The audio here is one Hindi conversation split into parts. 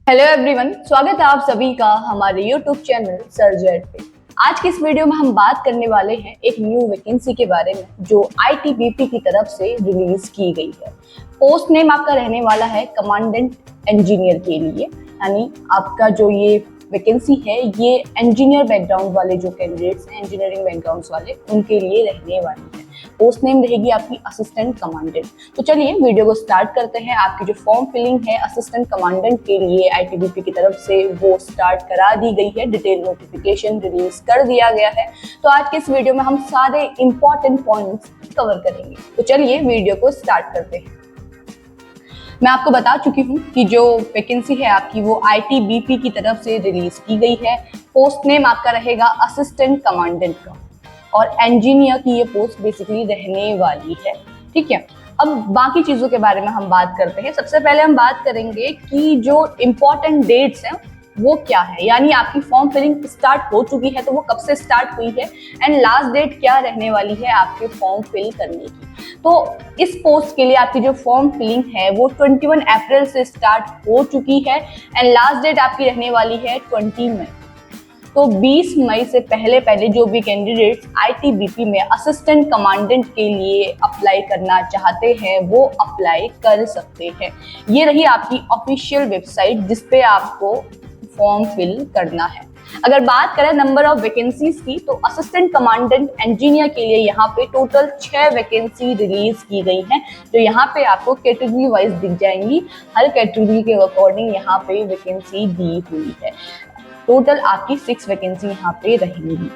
हेलो एवरीवन, स्वागत है आप सभी का हमारे यूट्यूब चैनल सर्जेट पे। आज की इस वीडियो में हम बात करने वाले हैं एक न्यू वैकेंसी के बारे में जो आईटीबीपी की तरफ से रिलीज की गई है। पोस्ट नेम आपका रहने वाला है कमांडेंट इंजीनियर के लिए, यानी आपका जो ये वैकेंसी है ये इंजीनियर बैकग्राउंड वाले जो कैंडिडेट्स हैं, इंजीनियरिंग बैकग्राउंड्स वाले, उनके लिए रहने वाली है। पोस्ट नेम रहेगी आपकी असिस्टेंट कमांडेंट। तो चलिए वीडियो को स्टार्ट करते हैं। आपकी जो फॉर्म फिलिंग है असिस्टेंट कमांडेंट के लिए आईटीबीपी की तरफ से वो स्टार्ट करा दी गई है। डिटेल नोटिफिकेशन रिलीज कर दिया गया है। तो आज के इस वीडियो में हम सारे इंपॉर्टेंट पॉइंट्स कवर करेंगे। तो चलिए वीडियो को स्टार्ट करते हैं। मैं आपको बता चुकी हूँ कि जो वैकेंसी है आपकी वो आईटीबीपी की तरफ से रिलीज की गई है। पोस्ट नेम आपका रहेगा असिस्टेंट कमांडेंट का और इंजीनियर की ये पोस्ट बेसिकली रहने वाली है। ठीक है, अब बाकी चीजों के बारे में हम बात करते हैं। सबसे पहले हम बात करेंगे कि जो इम्पोर्टेंट डेट्स हैं वो क्या है, यानी आपकी फॉर्म फिलिंग स्टार्ट हो चुकी है तो वो कब से स्टार्ट हुई है एंड लास्ट डेट क्या रहने वाली है आपके फॉर्म फिल करने की। तो इस पोस्ट के लिए आपकी जो फॉर्म फिलिंग है वो 21 अप्रैल से स्टार्ट हो चुकी है एंड लास्ट डेट आपकी रहने वाली है 20 मई। तो 20 मई से पहले जो भी कैंडिडेट्स आईटीबीपी में असिस्टेंट कमांडेंट के लिए अप्लाई करना चाहते हैं वो अप्लाई कर सकते हैं। ये रही आपकी ऑफिशियल वेबसाइट जिस पे आपको फॉर्म फिल करना है। अगर बात करें नंबर ऑफ वैकेंसीज की तो असिस्टेंट कमांडेंट इंजीनियर के लिए यहाँ पे टोटल 6 वैकेंसी रिलीज की गई हैं, जो यहाँ पे आपको कैटेगरी वाइज दिख जाएंगी। हर कैटेगरी के अकॉर्डिंग यहाँ पे वैकेंसी दी हुई है। टोटल आपकी 6 वैकेंसी यहाँ पे रहेंगी।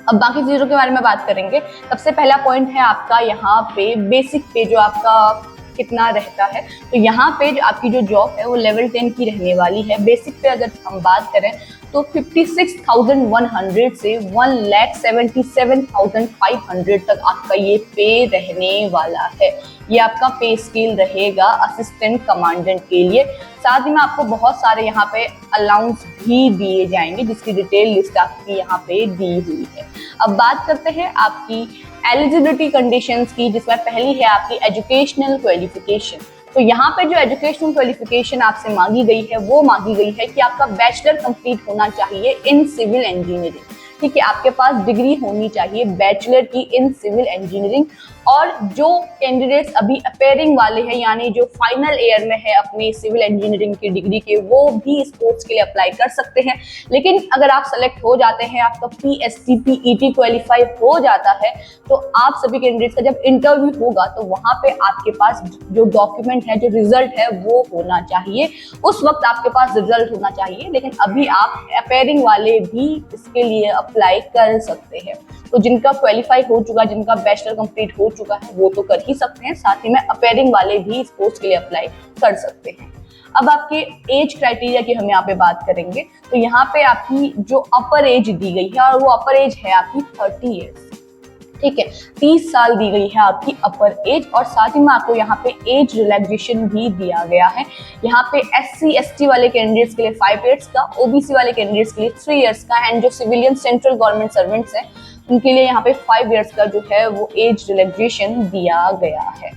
अब बाकी चीजों के बारे में बात करेंगे। सबसे पहला पॉइंट है आपका यहाँ पे बेसिक पे जो आपका कितना रहता है। तो यहाँ पे जो आपकी जो जॉब है वो लेवल 10 की रहने वाली है। बेसिक पे अगर हम बात करें तो 56,100 से 1,77,500 तक आपका ये पे रहने वाला है। ये आपका पे स्केल रहेगा असिस्टेंट कमांडेंट के लिए। साथ ही में आपको बहुत सारे यहाँ पे अलाउंस भी दिए जाएंगे जिसकी डिटेल लिस्ट आपकी यहाँ पे दी हुई है। अब बात करते हैं आपकी एलिजिबिलिटी कंडीशंस की, जिसमें पहली है आपकी एजुकेशनल क्वालिफिकेशन। तो यहाँ पे जो एजुकेशनल क्वालिफिकेशन आपसे मांगी गई है वो मांगी गई है कि आपका बैचलर कंप्लीट होना चाहिए इन सिविल इंजीनियरिंग। ठीक है, आपके पास डिग्री होनी चाहिए बैचलर की इन सिविल इंजीनियरिंग। और जो कैंडिडेट्स अभी अपेयरिंग वाले हैं, यानी जो फाइनल ईयर में है अपनी सिविल इंजीनियरिंग की डिग्री के, वो भी इस पोस्ट के लिए अप्लाई कर सकते हैं। लेकिन अगर आप सेलेक्ट हो जाते हैं, आपका पीएससी पीईटी क्वालिफाई हो जाता है, तो आप सभी कैंडिडेट्स का जब इंटरव्यू होगा तो वहां पे आपके पास जो डॉक्यूमेंट है, जो रिजल्ट है वो होना चाहिए। उस वक्त आपके पास रिजल्ट होना चाहिए। लेकिन अभी आप अपेयरिंग वाले भी इसके लिए अप्लाई कर सकते हैं। तो जिनका क्वालिफाई हो चुका, जिनका बैचलर कंप्लीट हो चुका है वो तो कर ही सकते हैं, साथ ही में अपेयरिंग वाले भी इस पोस्ट के लिए अप्लाई कर सकते हैं। अब आपके एज क्राइटेरिया की हम यहाँ पे बात करेंगे। तो यहाँ पे आपकी जो अपर एज दी गई है और वो अपर एज है आपकी 30 ईयर्स। ठीक है, 30 साल दी गई है आपकी अपर एज। और साथ ही में आपको यहाँ पे एज रिलैक्सेशन भी दिया गया है। यहाँ पे SC ST वाले कैंडिडेट्स के लिए 5 इयर्स का, OBC वाले कैंडिडेट्स के लिए 3 इयर्स का एंड जो सिविलियन सेंट्रल गवर्नमेंट सर्वेंट्स हैं उनके लिए यहाँ पे 5 इयर्स का जो है वो एज रिलैक्सेशन दिया गया है।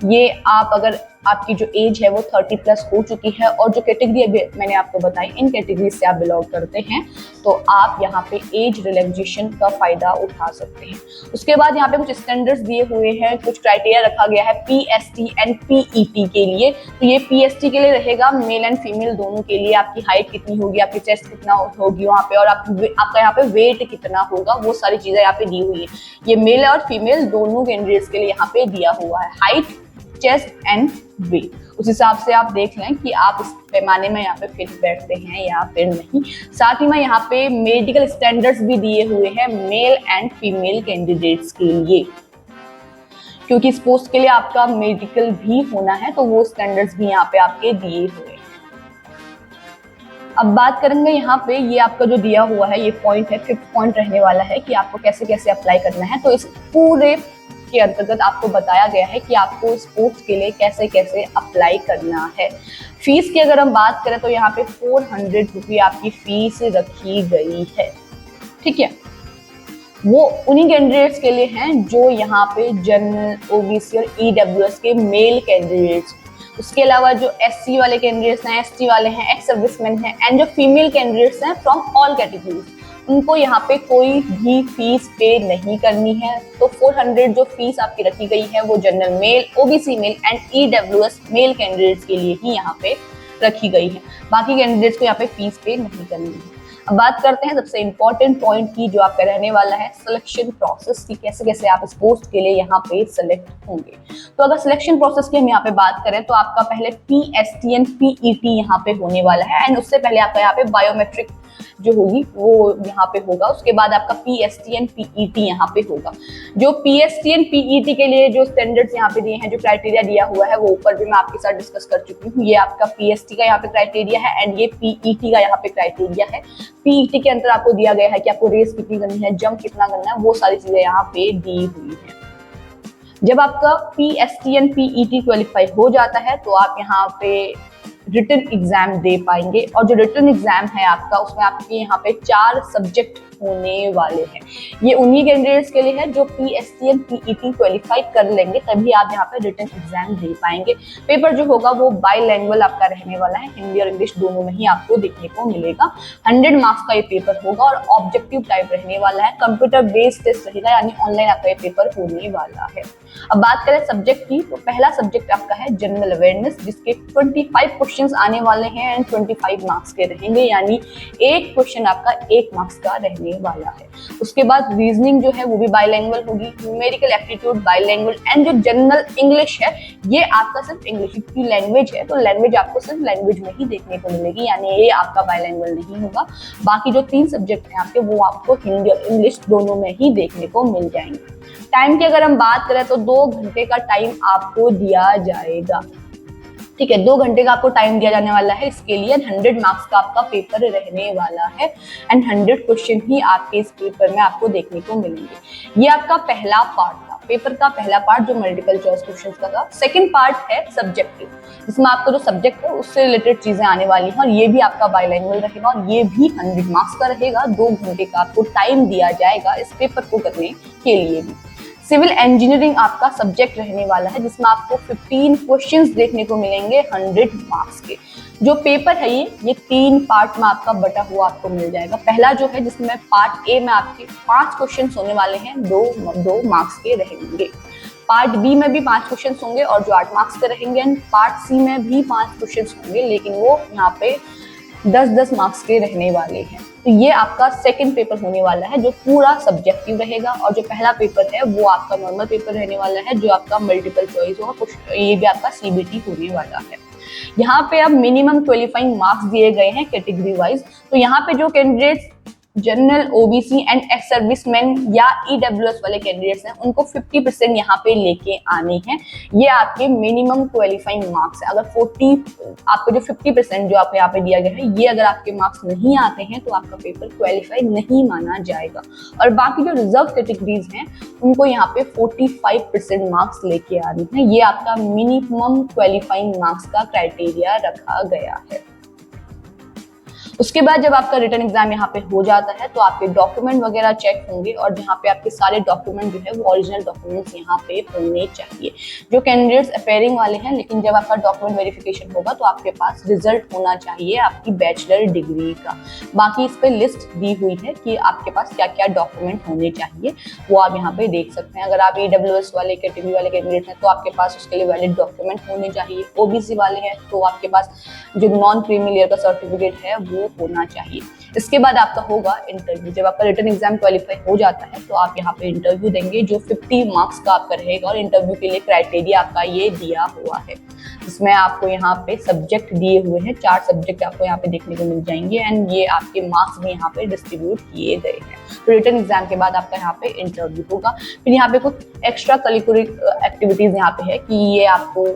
ये आप अगर आपकी जो एज है वो 30 प्लस हो चुकी है और जो कैटेगरी अभी मैंने आपको बताई, इन कैटेगरी से आप बिलोंग करते हैं, तो आप यहाँ पे एज रिलैक्सेशन का फायदा उठा सकते हैं। उसके बाद यहाँ पे कुछ स्टैंडर्ड्स दिए हुए हैं, कुछ क्राइटेरिया रखा गया है PST एंड PET के लिए। तो ये PST के लिए रहेगा मेल एंड फीमेल दोनों के लिए। आपकी हाइट कितनी होगी, आपकी चेस्ट कितना होगी वहाँ पे, और आपका यहाँ पे वेट कितना होगा, वो सारी चीजें यहाँ पे दी हुई है। ये मेल और फीमेल दोनों कैंडिडेट्स के लिए यहाँ पे दिया हुआ है, हाइट, चेस्ट एंड वेट। उस हिसाब से आप देख लें कि आप इस पैमाने में यहाँ पे फिट बैठते हैं या फिर नहीं। साथ ही में यहाँ पे मेडिकल स्टैंडर्ड्स भी दिए हुए हैं मेल एंड फीमेल कैंडिडेट्स के लिए, क्योंकि इस पोस्ट के लिए आपका मेडिकल भी होना है, तो वो स्टैंडर्ड्स भी यहाँ पे आपके दिए हुए हैं। अब बात करेंगे यहाँ पे, ये आपका जो दिया हुआ है ये पॉइंट है, 5th पॉइंट रहने वाला है कि आपको कैसे कैसे अप्लाई करना है। तो इस पूरे के अंतर्गत आपको बताया गया है कि आपको इस पोस्ट के लिए कैसे कैसे अप्लाई करना है। फीस की अगर हम बात करें तो यहाँ पे 400 रुपये आपकी फीस रखी गई है। ठीक है, वो उन्हीं कैंडिडेट्स के लिए हैं जो यहाँ पे जनरल, OBC और EWS के मेल कैंडिडेट्स। उसके अलावा जो SC वाले कैंडिडेट्स हैं, ST वाले हैं, एक्स सर्विसमैन हैं एंड जो फीमेल कैंडिडेट्स हैं फ्रॉम ऑल कैटेगरीज, उनको यहाँ पे कोई भी फीस पे नहीं करनी है। तो 400 जो फीस आपकी रखी गई है वो general mail, OBC male and EWS male candidates के लिए ही यहाँ पे रखी गई है। बाकी कैंडिडेट्स को यहाँ पे फीस पे नहीं करनी है। अब बात करते हैं सबसे इम्पोर्टेंट पॉइंट की, जो आपका रहने वाला है सिलेक्शन प्रोसेस की, कैसे कैसे आप इस पोस्ट के लिए यहाँ पे सिलेक्ट होंगे। तो अगर सिलेक्शन प्रोसेस की हम यहाँ पे बात करें तो आपका पहले PSTN PET यहाँ पे होने वाला है एंड उससे पहले आपका यहाँ पे बायोमेट्रिक जो होगी वो यहाँ पे होगा। उसके बाद आपका PSTN PET यहाँ पे होगा। जो PSTN PET के लिए जो स्टैंडर्ड्स यहाँ पे दिए हैं, जो क्राइटेरिया दिया हुआ है, वो ऊपर भी मैं आपके साथ डिस्कस कर चुकी हूँ। ये आपका PST का यहाँ पे क्राइटेरिया है एंड ये PET का यहाँ पे क्राइटेरिया है। PET के अंदर आपको दिया गया है कि आपको रेस कितनी करनी है, जंप कितना करना है, वो सारी चीजें यहाँ पे दी हुई है। जब आपका PSTN PET क्वालिफाई हो जाता है तो आप यहाँ पे रिटन एग्जाम दे पाएंगे और जो रिटन एग्जाम है आपका, उसमें आपके यहाँ पे 4 सब्जेक्ट होने वाले हैं। ये उन्हीं कैंडिडेट्स के लिए है जो PSTN PET क्वालिफाई कर लेंगे, तभी आप यहाँ पे रिटन एग्जाम दे पाएंगे। पेपर जो होगा वो बाइलैंग्वेज आपका रहने वाला है, हिंदी और इंग्लिश दोनों में ही आपको देखने को मिलेगा। 100 मार्क्स का ये पेपर होगा और ऑब्जेक्टिव टाइप रहने वाला है, कंप्यूटर बेस्ड टेस्ट रहेगा, यानी ऑनलाइन आपका ये पेपर होने वाला है। अब बात करें सब्जेक्ट की, तो पहला सब्जेक्ट आपका है जनरल अवेयरनेस, जिसके 25 क्वेश्चंस आने वाले हैं एंड 25 मार्क्स के रहेंगे, यानी एक क्वेश्चन आपका 1 मार्क्स का रहने वाला है। उसके बाद रीजनिंग जो है वो भी बाइलैंग्वेज होगी, न्यूमेरिकल एप्टीट्यूड बाइलैंग्वेज एंड जो जनरल इंग्लिश है ये आपका सिर्फ इंग्लिश की लैंग्वेज है, तो लैंग्वेज आपको सिर्फ लैंग्वेज में ही देखने को मिलेगी, यानी ये आपका बाइलैंग्वेज नहीं होगा। बाकी जो 3 सब्जेक्ट हैं आपके वो आपको हिंदी और इंग्लिश दोनों में ही देखने को मिल जाएंगे। टाइम की अगर हम बात करें तो 2 घंटे का टाइम आपको दिया जाएगा। ठीक है, 2 घंटे का आपको टाइम दिया जाने वाला है इसके लिए। 100 मार्क्स का आपका पेपर रहने वाला है एंड 100 क्वेश्चन ही आपके इस पेपर में आपको देखने को मिलेंगे। ये आपका पहला पार्ट था, पेपर का पहला पार्ट जो मल्टीपल चॉइस क्वेश्चंस का था। सेकंड पार्ट है सब्जेक्टिव, जिसमें आपका जो सब्जेक्ट है उससे रिलेटेड चीजें आने वाली हैं और ये भी आपका बाइलैंग्वेज रहेगा और ये भी 100 मार्क्स का रहेगा। 2 घंटे का आपको टाइम दिया जाएगा इस पेपर को करने के लिए भी। सिविल इंजीनियरिंग आपका सब्जेक्ट रहने वाला है, जिसमें आपको 15 क्वेश्चंस देखने को मिलेंगे 100 मार्क्स के। जो पेपर है ये 3 पार्ट में आपका बटा हुआ आपको मिल जाएगा। पहला जो है जिसमें पार्ट ए में आपके 5 क्वेश्चंस होने वाले हैं, 2 मार्क्स के रहेंगे। पार्ट बी में भी 5 क्वेश्चंस होंगे और जो 8 मार्क्स के रहेंगे। पार्ट सी में भी 5 क्वेश्चंस होंगे, लेकिन वो यहाँ पे 10-10 मार्क्स के रहने वाले हैं। तो ये आपका सेकंड पेपर होने वाला है जो पूरा सब्जेक्टिव रहेगा, और जो पहला पेपर है वो आपका नॉर्मल पेपर रहने वाला है जो आपका मल्टीपल चॉइस होगा। ये भी आपका CBT होने वाला है। यहाँ पे अब मिनिमम क्वालिफाइंग मार्क्स दिए गए हैं कैटेगरी वाइज। तो यहाँ पे जो candidates general, OBC and ex serviceman या EWS वाले कैंडिडेट्स हैं उनको 50% यहाँ पे लेके आने हैं। ये आपके मिनिमम क्वालिफाइंग मार्क्स है। अगर 40 आपको जो 50% जो आपको यहाँ पे दिया गया है, ये अगर आपके मार्क्स नहीं आते हैं तो आपका पेपर क्वालिफाई नहीं माना जाएगा। और बाकी जो रिजर्व कैटेगरीज हैं उनको यहाँ पे 45% मार्क्स लेके आने हैं। ये आपका मिनिमम क्वालिफाइंग मार्क्स का क्राइटेरिया रखा गया है। उसके बाद जब आपका रिटन एग्जाम यहाँ पे हो जाता है तो आपके डॉक्यूमेंट वगैरह चेक होंगे और जहाँ पे आपके सारे डॉक्यूमेंट जो है वो ओरिजिनल डॉक्यूमेंट्स यहाँ पे होने चाहिए। जो कैंडिडेट्स अपेयरिंग वाले हैं, लेकिन जब आपका डॉक्यूमेंट वेरिफिकेशन होगा तो आपके पास रिजल्ट होना चाहिए आपकी बैचलर डिग्री का। बाकी इस पे लिस्ट दी हुई है कि आपके पास क्या क्या डॉक्यूमेंट होने चाहिए, वो आप यहाँ पे देख सकते हैं। अगर आप EWS वाले कैटेगरी वाले कैंडिडेट हैं तो आपके पास उसके लिए वैलिड डॉक्यूमेंट होने चाहिए। OBC वाले हैं तो आपके पास जो नॉन क्रीमी लेयर का सर्टिफिकेट है वो होना चाहिए। इसके बाद आपका होगा इंटरव्यू। जब आपका रिटन एग्जाम क्वालिफाई हो जाता है तो आप यहाँ पे इंटरव्यू देंगे जो 50 मार्क्स का आपका रहेगा। और इंटरव्यू के लिए क्राइटेरिया आपका ये दिया हुआ है, इसमें आपको यहाँ पे सब्जेक्ट दिए हुए हैं। 4 सब्जेक्ट आपको यहाँ पे देखने को मिल जाएंगे एंड ये आपके मार्क्स भी यहाँ पे डिस्ट्रीब्यूट किए गए हैं। तो रिटन एग्जाम के बाद आपका यहाँ पे इंटरव्यू होगा। फिर यहाँ पे कुछ एक्स्ट्रा करिकुलर एक्टिविटीज यहाँ पे है कि ये आपको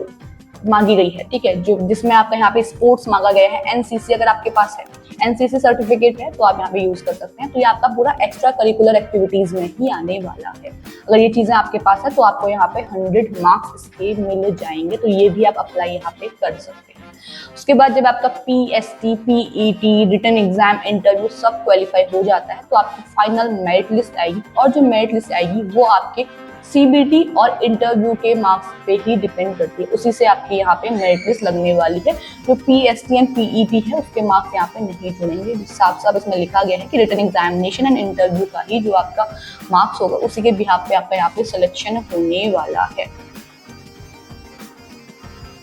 मांगी गई है, ठीक है, जो जिसमें आपका यहाँ पे स्पोर्ट्स मांगा गया है। NCC अगर आपके पास है, NCC सर्टिफिकेट है तो आप यहाँ पे यूज कर सकते हैं। तो ये आपका पूरा एक्स्ट्रा करिकुलर एक्टिविटीज में ही आने वाला है। अगर ये चीजें आपके पास है तो आपको यहाँ पे 100 मार्क्स इसके मिल जाएंगे। तो ये भी आप अप्लाई यहाँ पे कर सकते हैं। उसके बाद जब आपका PST, PET, written exam, interview सब क्वालिफाई हो जाता है तो आपकी फाइनल मेरिट लिस्ट आएगी और जो मेरिट लिस्ट आएगी वो आपके CBT और इंटरव्यू के मार्क्स पे ही डिपेंड करती है, उसी से आपकी यहाँ पे मेरिट लिस्ट लगने वाली है। जो PST एंड PET है उसके मार्क्स यहाँ पे नहीं जुड़ेंगे। साफ साफ इसमें लिखा गया है कि रिटन एग्जामिनेशन एंड इंटरव्यू का ही जो आपका मार्क्स होगा उसी के बिहाफ पे आपका यहाँ पे सिलेक्शन होने वाला है।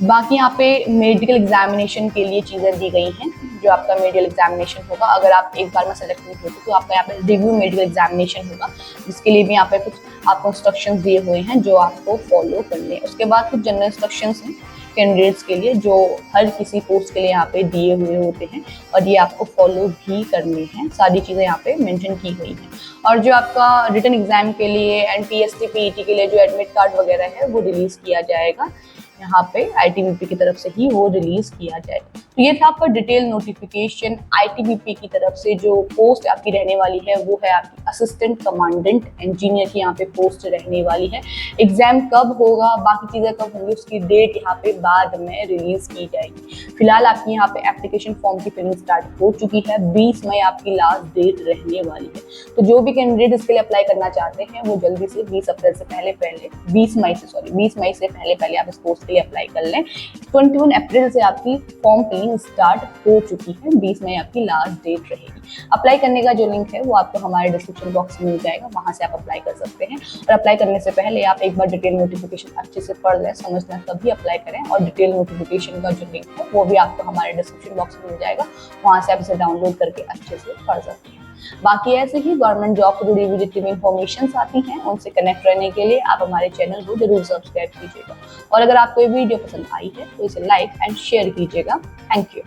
बाकी यहाँ पे मेडिकल एग्जामिनेशन के लिए चीज़ें दी गई हैं। जो आपका मेडिकल एग्जामिनेशन होगा, अगर आप एक बार में सेलेक्ट नहीं होते तो आपका यहाँ पे रिव्यू मेडिकल एग्जामिनेशन होगा, जिसके लिए भी यहाँ पे कुछ आपको इंस्ट्रक्शंस दिए हुए हैं जो आपको फॉलो करने हैं। उसके बाद कुछ जनरल इंस्ट्रक्शंस हैं कैंडिडेट्स के लिए जो हर किसी पोस्ट के लिए यहाँ पे दिए हुए होते हैं और ये आपको फॉलो भी करने हैं। सारी चीज़ें यहाँ पे मेंशन की गई हैं। और जो आपका रिटन एग्जाम के लिए एंड PST PET के लिए जो एडमिट कार्ड वगैरह है वो रिलीज किया जाएगा यहाँ पे ITBP की तरफ से ही वो रिलीज किया जाएगा। तो ये था आपका डिटेल नोटिफिकेशन। ITBP की तरफ से जो पोस्ट आपकी रहने वाली है वो है आपकी असिस्टेंट कमांडेंट इंजीनियर की यहाँ पे पोस्ट रहने वाली है। एग्जाम कब होगा, बाकी चीज़ें कब होंगी, उसकी डेट यहाँ पे बाद में रिलीज की जाएगी। फिलहाल आपकी यहाँ पे एप्लीकेशन फॉर्म की फिलिंग स्टार्ट हो चुकी है। 20 मई आपकी लास्ट डेट रहने वाली है। तो जो भी कैंडिडेट इसके लिए अप्लाई करना चाहते हैं वो जल्दी से 20 मई से पहले आप इस पोस्ट के लिए अप्लाई कर लें। 21 अप्रैल से आपकी फॉर्म फिलिंग स्टार्ट हो चुकी है। 20 मई आपकी लास्ट डेट रहेगी। अप्लाई करने का जो लिंक है वो आपको हमारे डिस्क्रिप्शन बॉक्स में मिल जाएगा, वहां से आप अप्लाई कर सकते हैं। और अप्लाई करने से पहले आप एक बार डिटेल नोटिफिकेशन अच्छे से पढ़ लें, समझ लें, तभी अप्लाई करें। और डिटेल नोटिफिकेशन का जो लिंक है वो भी आपको हमारे डिस्क्रिप्शन बॉक्स में मिल जाएगा, वहां से आप इसे डाउनलोड करके अच्छे से पढ़ सकते हैं। बाकी ऐसे ही गवर्नमेंट जॉब से जुड़ी हुई जितनी भी इंफॉर्मेशन आती हैं उनसे कनेक्ट रहने के लिए आप हमारे चैनल को जरूर सब्सक्राइब कीजिएगा। और अगर आपको ये वीडियो पसंद आई है तो इसे लाइक एंड शेयर कीजिएगा। Thank you.